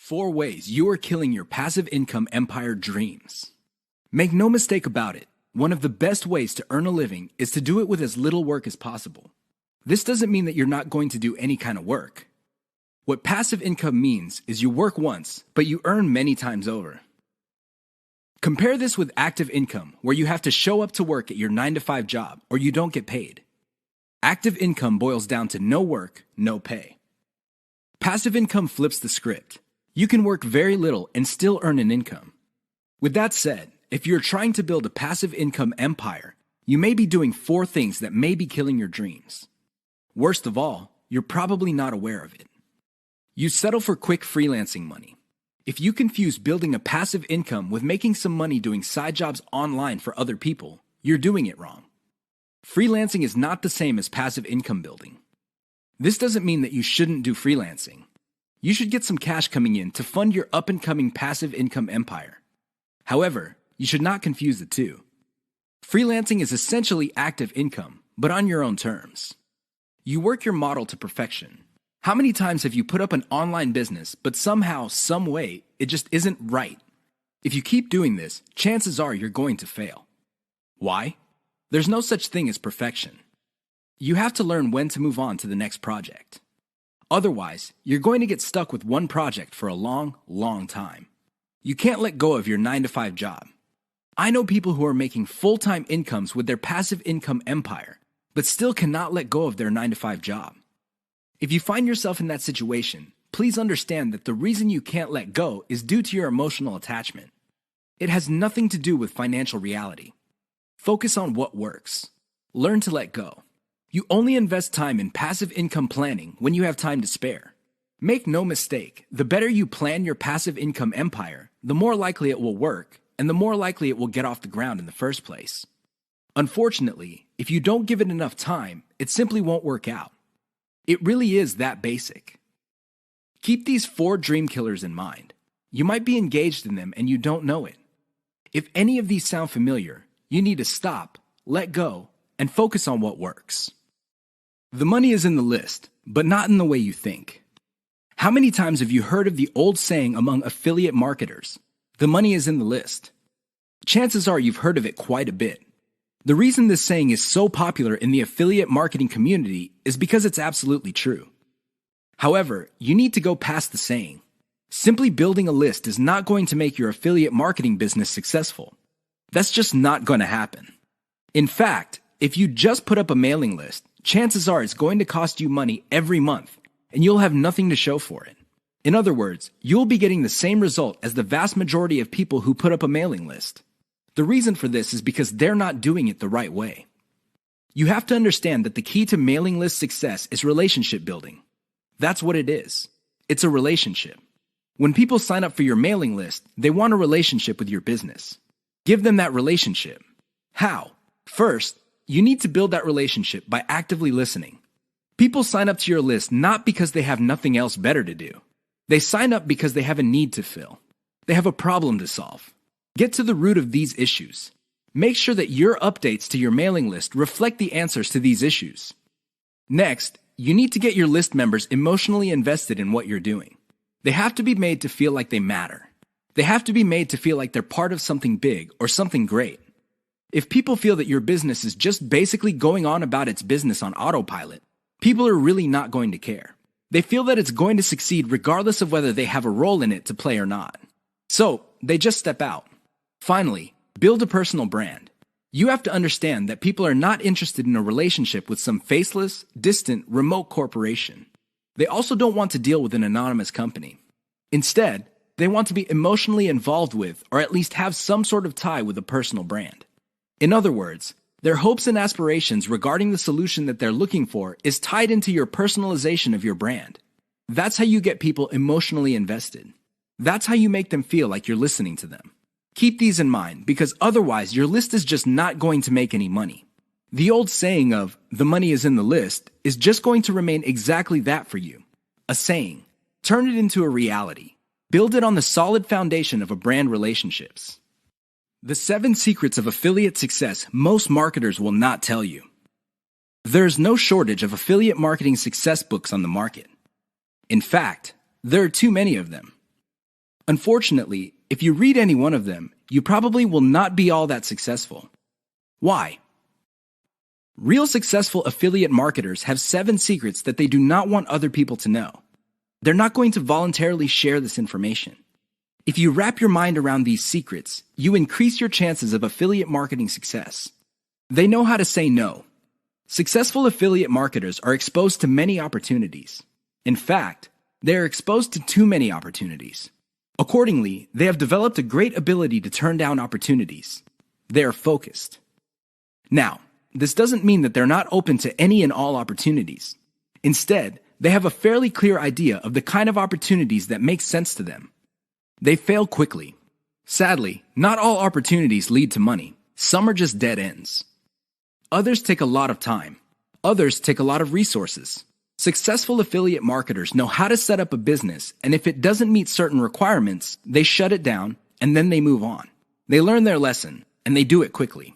4 ways you are killing your passive income empire dreams. Make no mistake about it, one of the best ways to earn a living is to do it with as little work as possible. This doesn't mean that you're not going to do any kind of work. What passive income means is you work once, but you earn many times over. Compare this with active income, where you have to show up to work at your 9-to-5 job or you don't get paid. Active income boils down to no work, no pay. Passive income flips the script. You can work very little and still earn an income. With that said, if you're trying to build a passive income empire, you may be doing 4 things that may be killing your dreams. Worst of all, you're probably not aware of it. You settle for quick freelancing money. If you confuse building a passive income with making some money doing side jobs online for other people, you're doing it wrong. Freelancing is not the same as passive income building. This doesn't mean that you shouldn't do freelancing. You should get some cash coming in to fund your up-and-coming passive income empire. However, you should not confuse the two. Freelancing is essentially active income, but on your own terms. You work your model to perfection. How many times have you put up an online business, but somehow, some way, it just isn't right? If you keep doing this, chances are you're going to fail. Why? There's no such thing as perfection. You have to learn when to move on to the next project. Otherwise, you're going to get stuck with one project for a long, long time. You can't let go of your 9-to-5 job. I know people who are making full-time incomes with their passive income empire, but still cannot let go of their 9-to-5 job. If you find yourself in that situation, please understand that the reason you can't let go is due to your emotional attachment. It has nothing to do with financial reality. Focus on what works. Learn to let go. You only invest time in passive income planning when you have time to spare. Make no mistake, the better you plan your passive income empire, the more likely it will work, and the more likely it will get off the ground in the first place. Unfortunately, if you don't give it enough time, it simply won't work out. It really is that basic. Keep these 4 dream killers in mind. You might be engaged in them and you don't know it. If any of these sound familiar, you need to stop, let go, and focus on what works. The money is in the list, but not in the way you think. How many times have you heard of the old saying among affiliate marketers, "The money is in the list"? Chances are you've heard of it quite a bit. The reason this saying is so popular in the affiliate marketing community is because it's absolutely true. However, you need to go past the saying. Simply building a list is not going to make your affiliate marketing business successful. That's just not going to happen. In fact, if you just put up a mailing list, chances are it's going to cost you money every month, and you'll have nothing to show for it. In other words, you'll be getting the same result as the vast majority of people who put up a mailing list. The reason for this is because they're not doing it the right way. You have to understand that the key to mailing list success is relationship building. That's what it is. It's a relationship. When people sign up for your mailing list, they want a relationship with your business. Give them that relationship. How? First, you need to build that relationship by actively listening. People sign up to your list not because they have nothing else better to do. They sign up because they have a need to fill. They have a problem to solve. Get to the root of these issues. Make sure that your updates to your mailing list reflect the answers to these issues. Next, you need to get your list members emotionally invested in what you're doing. They have to be made to feel like they matter. They have to be made to feel like they're part of something big or something great. If people feel that your business is just basically going on about its business on autopilot, people are really not going to care. They feel that it's going to succeed regardless of whether they have a role in it to play or not. So, they just step out. Finally, build a personal brand. You have to understand that people are not interested in a relationship with some faceless, distant, remote corporation. They also don't want to deal with an anonymous company. Instead, they want to be emotionally involved with, or at least have some sort of tie with a personal brand. In other words, their hopes and aspirations regarding the solution that they're looking for is tied into your personalization of your brand. That's how you get people emotionally invested. That's how you make them feel like you're listening to them. Keep these in mind, because otherwise your list is just not going to make any money. The old saying of, "the money is in the list," is just going to remain exactly that for you. A saying. Turn it into a reality. Build it on the solid foundation of a brand relationships. The 7 secrets of affiliate success most marketers will not tell you. There's no shortage of affiliate marketing success books on the market. In fact, there are too many of them. Unfortunately, if you read any one of them, you probably will not be all that successful. Why? Real successful affiliate marketers have 7 secrets that they do not want other people to know. They're not going to voluntarily share this information. If you wrap your mind around these secrets, you increase your chances of affiliate marketing success. They know how to say no. Successful affiliate marketers are exposed to many opportunities. In fact, they are exposed to too many opportunities. Accordingly, they have developed a great ability to turn down opportunities. They are focused. Now, this doesn't mean that they're not open to any and all opportunities. Instead, they have a fairly clear idea of the kind of opportunities that make sense to them. They fail quickly. Sadly, not all opportunities lead to money. Some are just dead ends. Others take a lot of time. Others take a lot of resources. Successful affiliate marketers know how to set up a business, and if it doesn't meet certain requirements, they shut it down, and then they move on. They learn their lesson, and they do it quickly.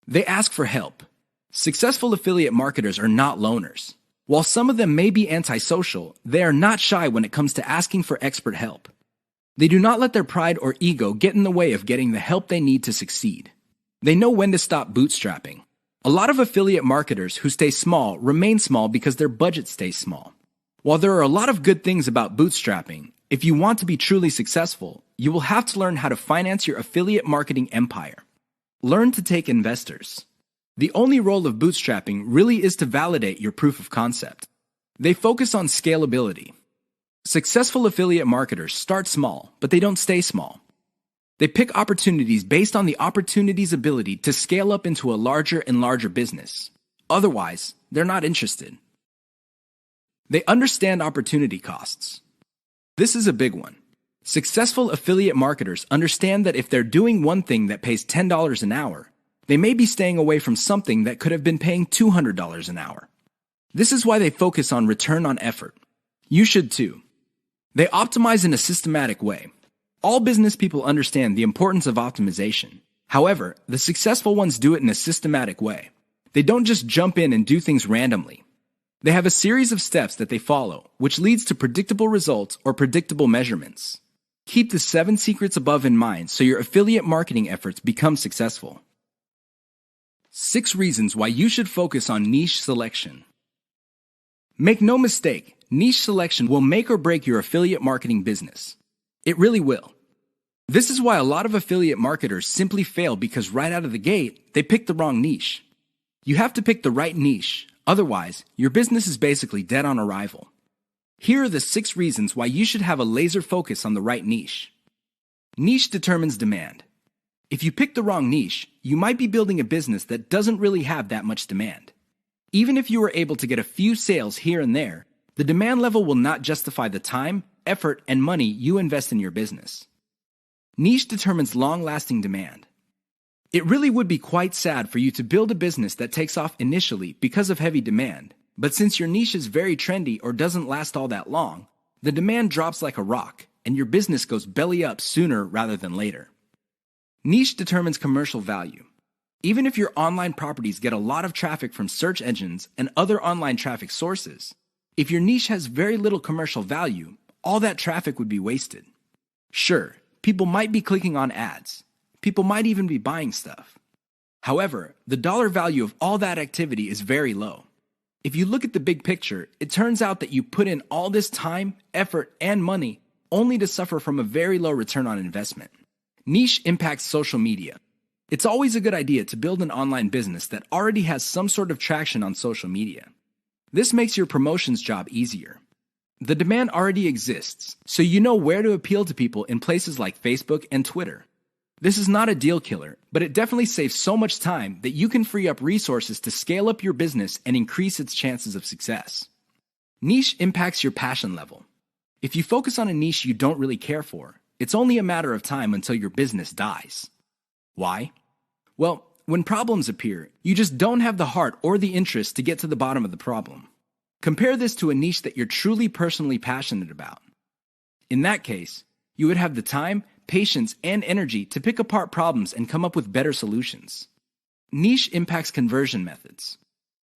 They ask for help. Successful affiliate marketers are not loners. While some of them may be antisocial, they are not shy when it comes to asking for expert help. They do not let their pride or ego get in the way of getting the help they need to succeed. They know when to stop bootstrapping. A lot of affiliate marketers who stay small remain small because their budget stays small. While there are a lot of good things about bootstrapping, if you want to be truly successful, you will have to learn how to finance your affiliate marketing empire. Learn to take investors. The only role of bootstrapping really is to validate your proof of concept. They focus on scalability. Successful affiliate marketers start small, but they don't stay small. They pick opportunities based on the opportunity's ability to scale up into a larger and larger business. Otherwise, they're not interested. They understand opportunity costs. This is a big one. Successful affiliate marketers understand that if they're doing one thing that pays $10 an hour, they may be staying away from something that could have been paying $200 an hour. This is why they focus on return on effort. You should too. They optimize in a systematic way. All business people understand the importance of optimization. However, the successful ones do it in a systematic way. They don't just jump in and do things randomly. They have a series of steps that they follow, which leads to predictable results or predictable measurements. Keep the 7 secrets above in mind so your affiliate marketing efforts become successful. 6 reasons why you should focus on niche selection. Make no mistake, niche selection will make or break your affiliate marketing business. It really will. This is why a lot of affiliate marketers simply fail because right out of the gate, they pick the wrong niche. You have to pick the right niche, otherwise, your business is basically dead on arrival. Here are the 6 reasons why you should have a laser focus on the right niche. Niche determines demand. If you pick the wrong niche, you might be building a business that doesn't really have that much demand. Even if you were able to get a few sales here and there, the demand level will not justify the time, effort, and money you invest in your business. Niche determines long-lasting demand. It really would be quite sad for you to build a business that takes off initially because of heavy demand, but since your niche is very trendy or doesn't last all that long, the demand drops like a rock, and your business goes belly up sooner rather than later. Niche determines commercial value. Even if your online properties get a lot of traffic from search engines and other online traffic sources, if your niche has very little commercial value, all that traffic would be wasted. Sure, people might be clicking on ads. People might even be buying stuff. However, the dollar value of all that activity is very low. If you look at the big picture, it turns out that you put in all this time, effort, and money only to suffer from a very low return on investment. Niche impacts social media. It's always a good idea to build an online business that already has some sort of traction on social media. This makes your promotions job easier. The demand already exists, so you know where to appeal to people in places like Facebook and Twitter. This is not a deal killer, but it definitely saves so much time that you can free up resources to scale up your business and increase its chances of success. Niche impacts your passion level. If you focus on a niche you don't really care for, it's only a matter of time until your business dies. Why? Well, when problems appear, you just don't have the heart or the interest to get to the bottom of the problem. Compare this to a niche that you're truly personally passionate about. In that case, you would have the time, patience, and energy to pick apart problems and come up with better solutions. Niche impacts conversion methods.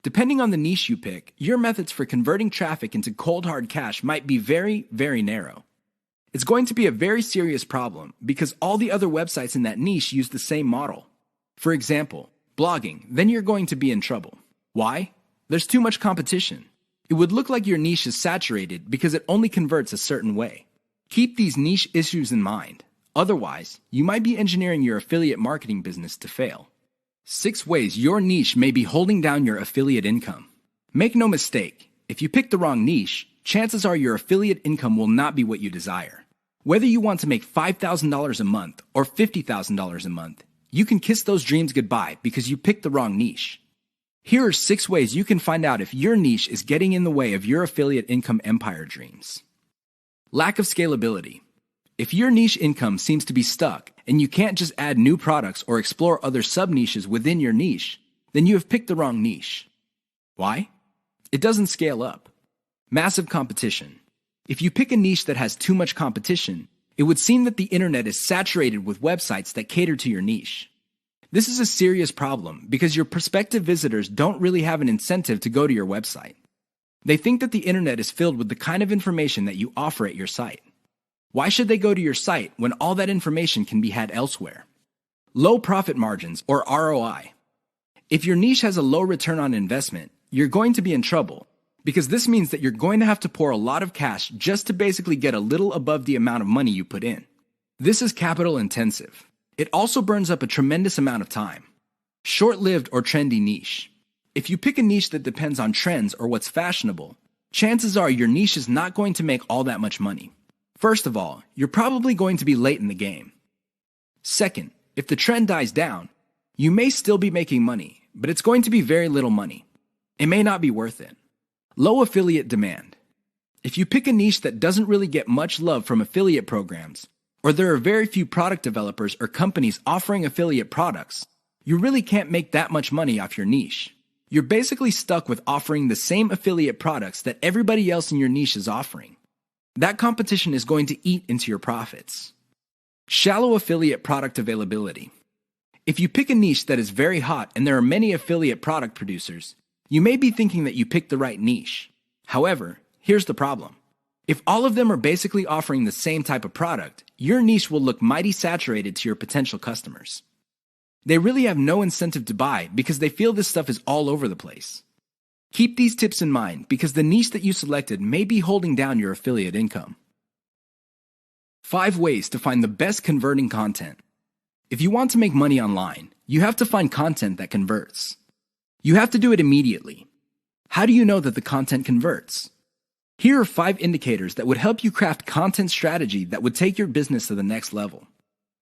Depending on the niche you pick, your methods for converting traffic into cold hard cash might be very, very narrow. It's going to be a very serious problem because all the other websites in that niche use the same model. For example, blogging, then you're going to be in trouble. Why? There's too much competition. It would look like your niche is saturated because it only converts a certain way. Keep these niche issues in mind. Otherwise, you might be engineering your affiliate marketing business to fail. 6 ways your niche may be holding down your affiliate income. Make no mistake, if you pick the wrong niche, chances are your affiliate income will not be what you desire. Whether you want to make $5,000 a month or $50,000 a month, you can kiss those dreams goodbye because you picked the wrong niche. Here are 6 ways you can find out if your niche is getting in the way of your affiliate income empire dreams. Lack of scalability. If your niche income seems to be stuck and you can't just add new products or explore other sub-niches within your niche, then you have picked the wrong niche. Why? It doesn't scale up. Massive competition. If you pick a niche that has too much competition, it would seem that the internet is saturated with websites that cater to your niche. This is a serious problem because your prospective visitors don't really have an incentive to go to your website. They think that the internet is filled with the kind of information that you offer at your site. Why should they go to your site when all that information can be had elsewhere? Low profit margins, or ROI. If your niche has a low return on investment, you're going to be in trouble because this means that you're going to have to pour a lot of cash just to basically get a little above the amount of money you put in. This is capital intensive. It also burns up a tremendous amount of time. Short-lived or trendy niche. If you pick a niche that depends on trends or what's fashionable, chances are your niche is not going to make all that much money. First of all, you're probably going to be late in the game. Second, if the trend dies down, you may still be making money, but it's going to be very little money. It may not be worth it. Low affiliate demand. If you pick a niche that doesn't really get much love from affiliate programs, or there are very few product developers or companies offering affiliate products, you really can't make that much money off your niche. You're basically stuck with offering the same affiliate products that everybody else in your niche is offering. That competition is going to eat into your profits. Shallow affiliate product availability. If you pick a niche that is very hot and there are many affiliate product producers, you may be thinking that you picked the right niche. However, here's the problem. If all of them are basically offering the same type of product, your niche will look mighty saturated to your potential customers. They really have no incentive to buy because they feel this stuff is all over the place. Keep these tips in mind because the niche that you selected may be holding down your affiliate income. 5 ways to find the best converting content. If you want to make money online, you have to find content that converts. You have to do it immediately. How do you know that the content converts? Here are 5 indicators that would help you craft content strategy that would take your business to the next level.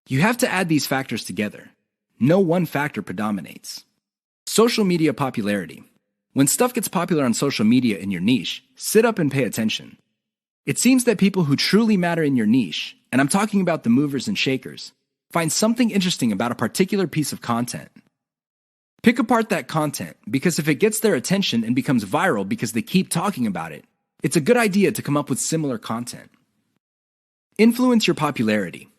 You have to add these factors together. No one factor predominates. Social media popularity. When stuff gets popular on social media in your niche, sit up and pay attention. It seems that people who truly matter in your niche, and I'm talking about the movers and shakers, find something interesting about a particular piece of content. Pick apart that content because if it gets their attention and becomes viral because they keep talking about it, it's a good idea to come up with similar content. Influence your popularity.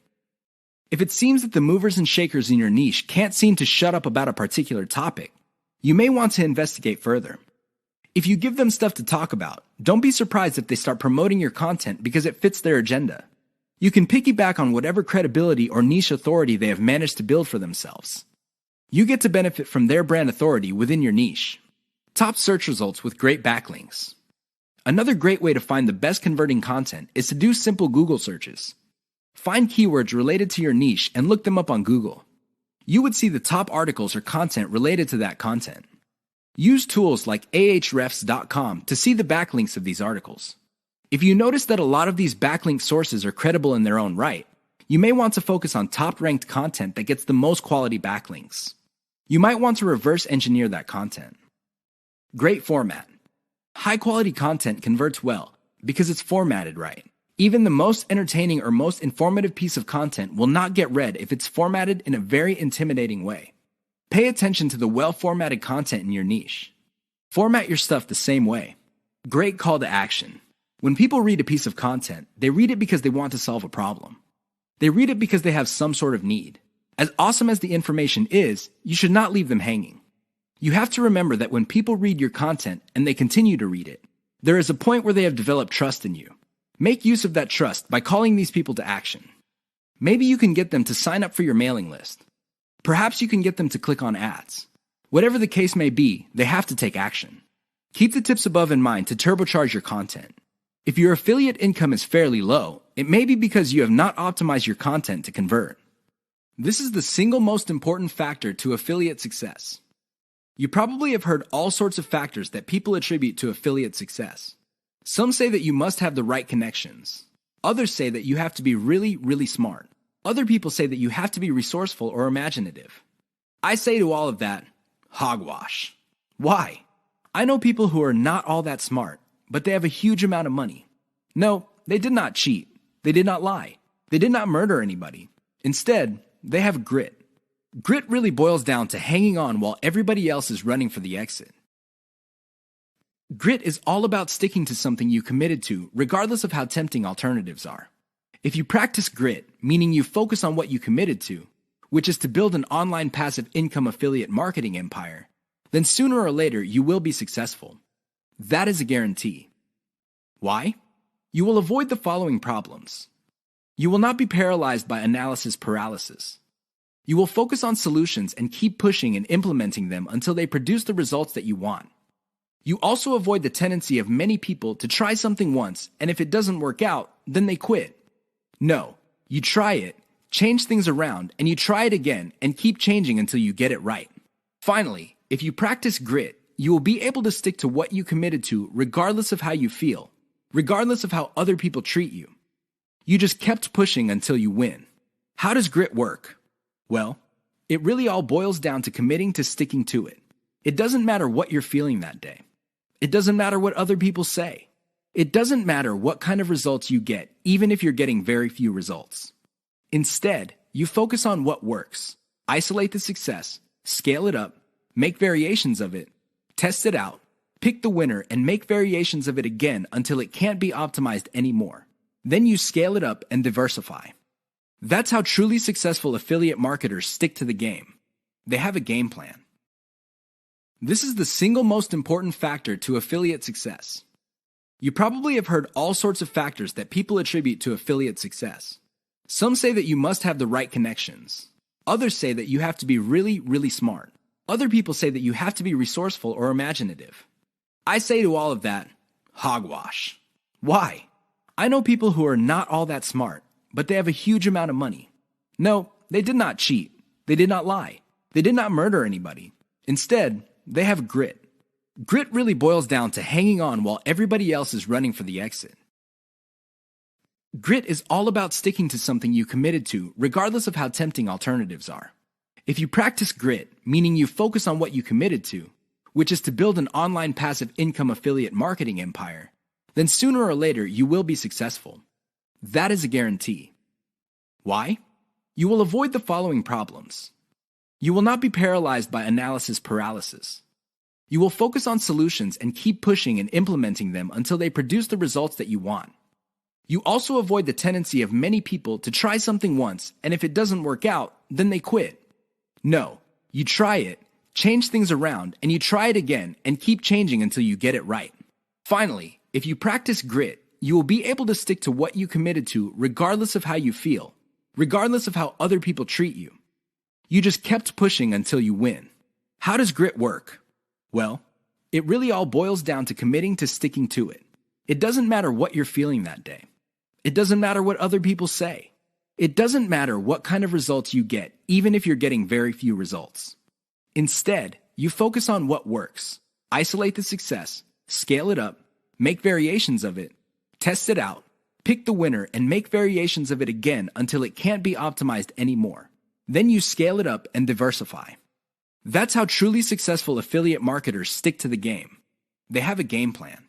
If it seems that the movers and shakers in your niche can't seem to shut up about a particular topic, you may want to investigate further. If you give them stuff to talk about, don't be surprised if they start promoting your content because it fits their agenda. You can piggyback on whatever credibility or niche authority they have managed to build for themselves. You get to benefit from their brand authority within your niche. Top search results with great backlinks. Another great way to find the best converting content is to do simple Google searches. Find keywords related to your niche and look them up on Google. You would see the top articles or content related to that content. Use tools like ahrefs.com to see the backlinks of these articles. If you notice that a lot of these backlink sources are credible in their own right, you may want to focus on top-ranked content that gets the most quality backlinks. You might want to reverse engineer that content. Great format. High-quality content converts well because it's formatted right. Even the most entertaining or most informative piece of content will not get read if it's formatted in a very intimidating way. Pay attention to the well-formatted content in your niche. Format your stuff the same way. Great call to action. When people read a piece of content, they read it because they want to solve a problem. They read it because they have some sort of need. As awesome as the information is, you should not leave them hanging. You have to remember that when people read your content and they continue to read it, there is a point where they have developed trust in you. Make use of that trust by calling these people to action. Maybe you can get them to sign up for your mailing list. Perhaps you can get them to click on ads. Whatever the case may be, they have to take action. Keep the tips above in mind to turbocharge your content. If your affiliate income is fairly low, it may be because you have not optimized your content to convert. This is the single most important factor to affiliate success. You probably have heard all sorts of factors that people attribute to affiliate success. Some say that you must have the right connections. Others say that you have to be really smart. Other people say that you have to be resourceful or imaginative. I say to all of that, hogwash. Why? I know people who are not all that smart, but they have a huge amount of money. No, they did not cheat. They did not lie. They did not murder anybody. Instead, they have grit. Grit really boils down to hanging on while everybody else is running for the exit. Grit is all about sticking to something you committed to, regardless of how tempting alternatives are. If you practice grit, meaning you focus on what you committed to, which is to build an online passive income affiliate marketing empire, then sooner or later you will be successful. That is a guarantee. Why? You will avoid the following problems. You will not be paralyzed by analysis paralysis. You will focus on solutions and keep pushing and implementing them until they produce the results that you want. You also avoid the tendency of many people to try something once, and if it doesn't work out, then they quit. No, you try it, change things around, and you try it again and keep changing until you get it right. Finally, if you practice grit, you will be able to stick to what you committed to regardless of how you feel, regardless of how other people treat you. You just kept pushing until you win. How does grit work? Well, it really all boils down to committing to sticking to it. It doesn't matter what you're feeling that day. It doesn't matter what other people say. It doesn't matter what kind of results you get, even if you're getting very few results. Instead, you focus on what works. Isolate the success, scale it up, make variations of it, test it out, pick the winner, and make variations of it again until it can't be optimized anymore. Then you scale it up and diversify. That's how truly successful affiliate marketers stick to the game. They have a game plan. This is the single most important factor to affiliate success. You probably have heard all sorts of factors that people attribute to affiliate success. Some say that you must have the right connections. Others say that you have to be really smart. Other people say that you have to be resourceful or imaginative. I say to all of that, hogwash. Why? I know people who are not all that smart, but they have a huge amount of money. No, they did not cheat. They did not lie. They did not murder anybody. Instead, they have grit. Grit really boils down to hanging on while everybody else is running for the exit. Grit is all about sticking to something you committed to, regardless of how tempting alternatives are. If you practice grit, meaning you focus on what you committed to, which is to build an online passive income affiliate marketing empire, then sooner or later you will be successful. That is a guarantee. Why? You will avoid the following problems. You will not be paralyzed by analysis paralysis. You will focus on solutions and keep pushing and implementing them until they produce the results that you want. You also avoid the tendency of many people to try something once, and if it doesn't work out, then they quit. No, you try it, change things around, and you try it again and keep changing until you get it right. Finally, if you practice grit, you will be able to stick to what you committed to regardless of how you feel, regardless of how other people treat you. You just kept pushing until you win. How does grit work? Well, it really all boils down to committing to sticking to it. It doesn't matter what you're feeling that day. It doesn't matter what other people say. It doesn't matter what kind of results you get, even if you're getting very few results. Instead, you focus on what works. Isolate the success, scale it up, make variations of it, test it out, pick the winner, and make variations of it again until it can't be optimized anymore. Then you scale it up and diversify. That's how truly successful affiliate marketers stick to the game. They have a game plan.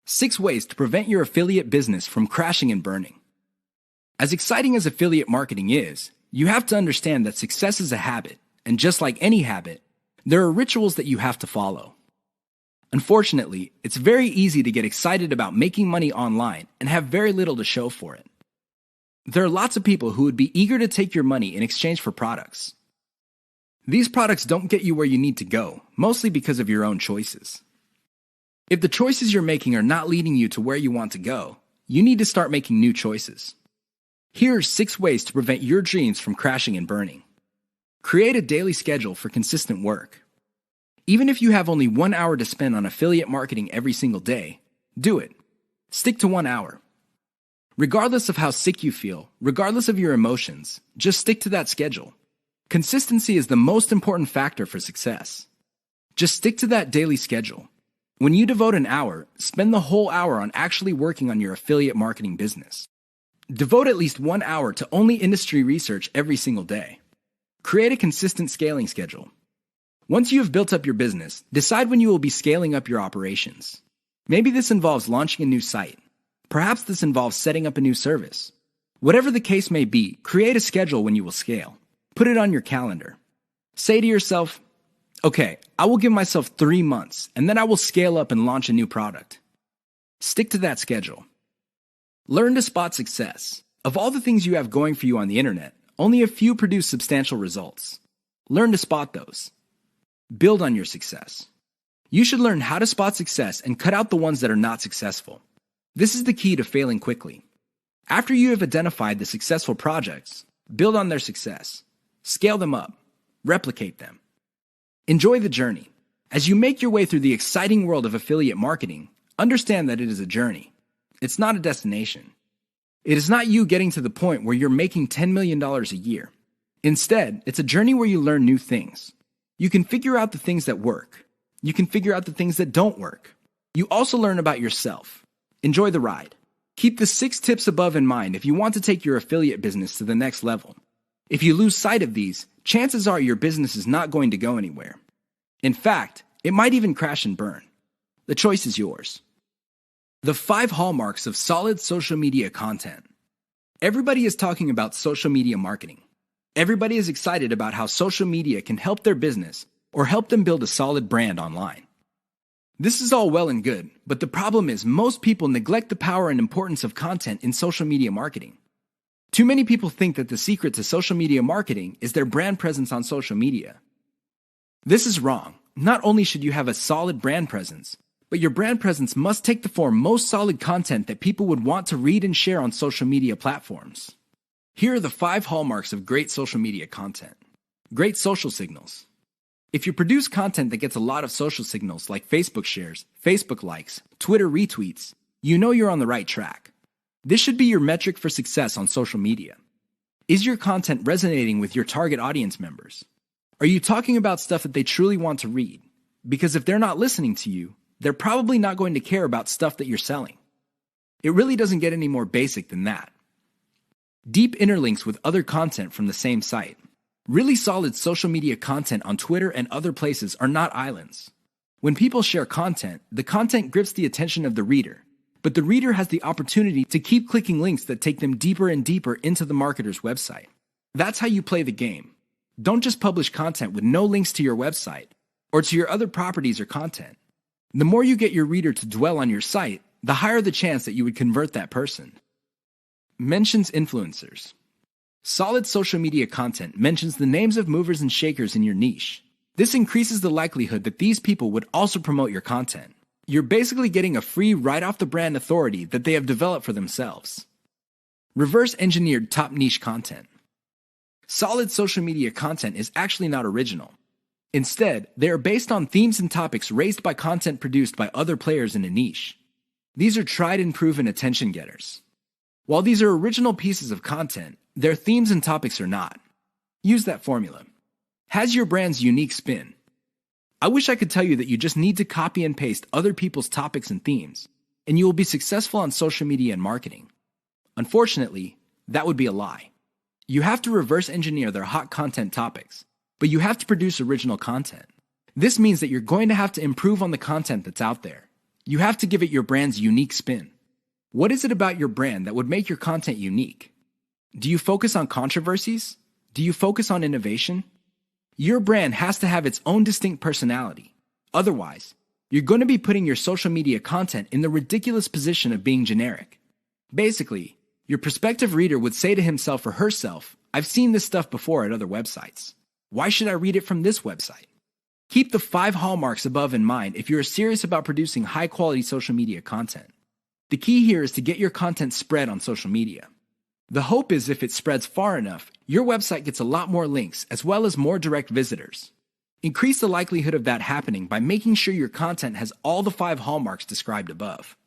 6 ways to prevent your affiliate business from crashing and burning. As exciting as affiliate marketing is, you have to understand that success is a habit, and just like any habit, there are rituals that you have to follow. Unfortunately, it's very easy to get excited about making money online and have very little to show for it. There are lots of people who would be eager to take your money in exchange for products. These products don't get you where you need to go, mostly because of your own choices. If the choices you're making are not leading you to where you want to go, you need to start making new choices. Here are 6 ways to prevent your dreams from crashing and burning. Create a daily schedule for consistent work. Even if you have only 1 hour to spend on affiliate marketing every single day, do it. Stick to 1 hour. Regardless of how sick you feel, regardless of your emotions, just stick to that schedule. Consistency is the most important factor for success. Just stick to that daily schedule. When you devote an hour, spend the whole hour on actually working on your affiliate marketing business. Devote at least 1 hour to only industry research every single day. Create a consistent scaling schedule. Once you have built up your business, decide when you will be scaling up your operations. Maybe this involves launching a new site. Perhaps this involves setting up a new service. Whatever the case may be, create a schedule when you will scale. Put it on your calendar. Say to yourself, okay, I will give myself 3 months, and then I will scale up and launch a new product. Stick to that schedule. Learn to spot success. Of all the things you have going for you on the internet, only a few produce substantial results. Learn to spot those. Build on your success. You should learn how to spot success and cut out the ones that are not successful. This is the key to failing quickly. After you have identified the successful projects, build on their success. Scale them up. Replicate them. Enjoy the journey. As you make your way through the exciting world of affiliate marketing, understand that it is a journey. It's not a destination. It is not you getting to the point where you're making $10 million a year. Instead, it's a journey where you learn new things. You can figure out the things that work. You can figure out the things that don't work. You also learn about yourself. Enjoy the ride. Keep the 6 tips above in mind if you want to take your affiliate business to the next level. If you lose sight of these, chances are your business is not going to go anywhere. In fact, it might even crash and burn. The choice is yours. The 5 hallmarks of solid social media content. Everybody is talking about social media marketing. Everybody is excited about how social media can help their business or help them build a solid brand online. This is all well and good, but the problem is most people neglect the power and importance of content in social media marketing. Too many people think that the secret to social media marketing is their brand presence on social media. This is wrong. Not only should you have a solid brand presence, but your brand presence must take the form most solid content that people would want to read and share on social media platforms. Here are the 5 hallmarks of great social media content. Great social signals. If you produce content that gets a lot of social signals like Facebook shares, Facebook likes, Twitter retweets, you know you're on the right track. This should be your metric for success on social media. Is your content resonating with your target audience members? Are you talking about stuff that they truly want to read? Because if they're not listening to you, they're probably not going to care about stuff that you're selling. It really doesn't get any more basic than that. Deep interlinks with other content from the same site. Really solid social media content on Twitter and other places are not islands. When people share content, the content grips the attention of the reader, but the reader has the opportunity to keep clicking links that take them deeper and deeper into the marketer's website. That's how you play the game. Don't just publish content with no links to your website or to your other properties or content. The more you get your reader to dwell on your site, the higher the chance that you would convert that person. Mentions influencers. Solid social media content mentions the names of movers and shakers in your niche. This increases the likelihood that these people would also promote your content. You're basically getting a free right-off-the-brand authority that they have developed for themselves. Reverse-engineered top niche content. Solid social media content is actually not original. Instead, they are based on themes and topics raised by content produced by other players in a niche. These are tried and proven attention getters. While these are original pieces of content, their themes and topics are not. Use that formula. Has your brand's unique spin. I wish I could tell you that you just need to copy and paste other people's topics and themes, and you will be successful on social media and marketing. Unfortunately, that would be a lie. You have to reverse engineer their hot content topics, but you have to produce original content. This means that you're going to have to improve on the content that's out there. You have to give it your brand's unique spin. What is it about your brand that would make your content unique? Do you focus on controversies? Do you focus on innovation? Your brand has to have its own distinct personality. Otherwise, you're going to be putting your social media content in the ridiculous position of being generic. Basically, your prospective reader would say to himself or herself, I've seen this stuff before at other websites. Why should I read it from this website? Keep the 5 hallmarks above in mind if you're serious about producing high-quality social media content. The key here is to get your content spread on social media. The hope is if it spreads far enough, your website gets a lot more links as well as more direct visitors. Increase the likelihood of that happening by making sure your content has all the 5 hallmarks described above.